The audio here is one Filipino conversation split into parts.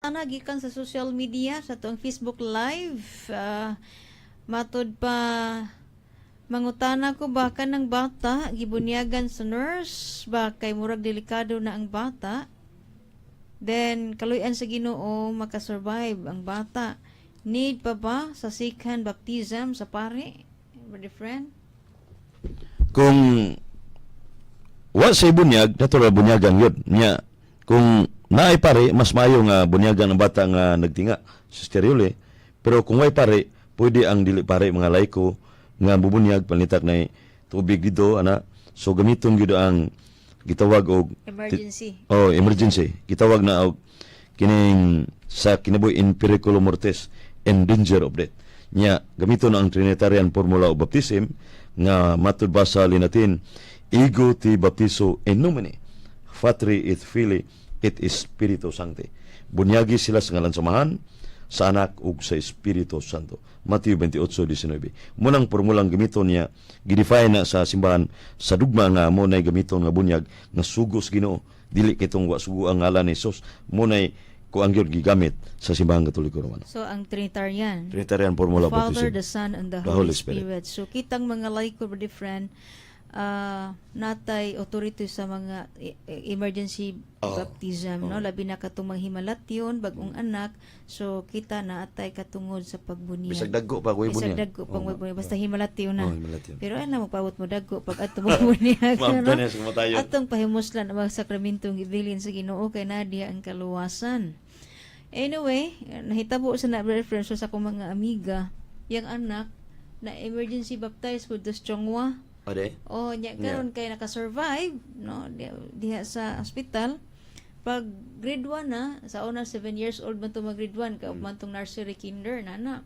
na gikan sa social media sa tuang Facebook Live. Matod pa mangutana ko baka ng bata gibunyagan sa nurse ba kay murag delikado na ang bata. Then kaluyan sa Ginoo makasurvive ang bata. Need pa ba sa second baptism sa pare? Brother friend? Kung wa say bunyag, natural bunyagan yun. Nya, kung naay pare, mas maayo nga bunyagan ang bata nga nagtinga sa stereole. Pero kung way pare, pwede ang dili pare mga laiko nga bubunyag panitak na tubig dito, ana. So gamiton gyud ang gitawag og Emergency. Emergency. Gitawag na og kining sa kinabuhi in periculo mortis and danger of death. Nya, gamiton ang Trinitarian formula of baptism nga matud ba sa linatin, ego ti baptizo in nomine Patri et Filii et Spiritu Sancti. Bunyagi sila sa ngalan samahan sa anak ug sa Espiritu Santo. Mateo 28:19. Munang formulang gamiton niya gidefine na sa simbahan sa dugma nga mo nay gamiton nga bunyag nga sugos Ginoo dili kitong wa sugo ang ngalan ni Jesus mo nay ko ang gyud gigamit sa simbahang Katoliko Romano. So ang Trinitarian Formula the Father, baptism. the Son, and the The Holy Holy Spirit. So kitang mga laiko, brother friend, natay authority sa mga emergency baptism, no? Labi na katong manghimalatyon, bagong anak. So kita na atay katungod sa pagbunyag. Bisag dagko pa kuy bunyag. Bisag dagko pang magbunyag, basta himalatyon na. Himalatyon. Pero ano magpawot mo dagko pag ato magbunyag, no? Mamtanes mo tayo. Atong pahimuslan ang mga sakramentong gibilin sa Ginoo kay nadia ang kaluwasan. Anyway, nahitabo sa na reference sa akong mga amiga, yung anak na emergency baptized with the strongwa. Ade. O nya karon kay naka-survive, no, diha sa hospital. Pag grade 1 na, sa una 7 years old man to mag grade 1 ka man tong nursery kinder nana.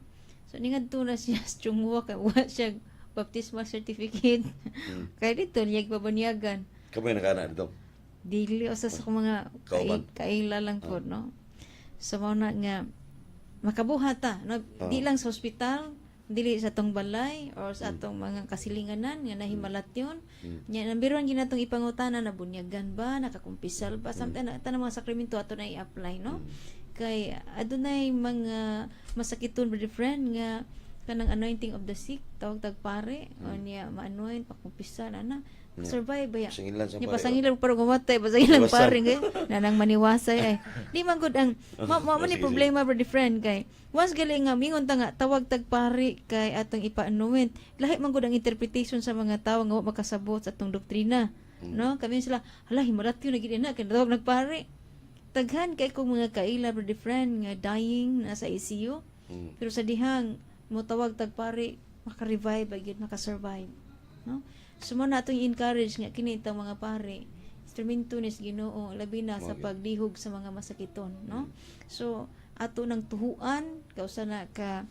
So ningadto na siya strongwa kay wa siya baptismal certificate. Kay dito niya babanyagan. Kamay nakana dito. Dili o sa mga kaila lang po, no? Sa mga nga makabuhata, no? Di lang sa ospital, dili sa atong balay or sa atong mga kasilinganan nga nahimalatyon. Nya nambiron ginatong ipangutana na bunyagan ba, nakakumpisal ba, samtang tanang mga sakramento ato na i-apply, no? Kay adunay mga masakiton, brother friend, nga kanang anointing of the sick, tawag tagpare, o niya ma-anoint, pakumpisal, ana. Survive ba yan? Pasangilan sa Ni pare. pasangilan para gumatay, pasangilan pare ngay. Nanang maniwasay ay. Di man gud ang mo ni problema brother friend kay. Once gali nga mingon ta nga tawag tag pare kay atong ipaanuwin. Lahi man gud ang interpretation sa mga tawo nga wa makasabot sa atong doktrina. No? Kami sila, hala himaratyo na gid na kay tawag nagpare. Taghan kay kung mga kaila brother friend nga dying nasa ICU. Pero sa dihang mo tawag tag pare maka-revive gyud maka-survive. No? So mo natong encourage nga kini itong mga pare instrumento ni Ginoo labi na sa pagdihog sa mga masakiton, no? So ato nang tuhuan kausa na ka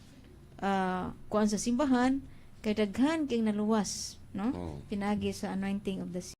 kuan sa simbahan kay daghan kay naluwas, no? Pinagi sa anointing of the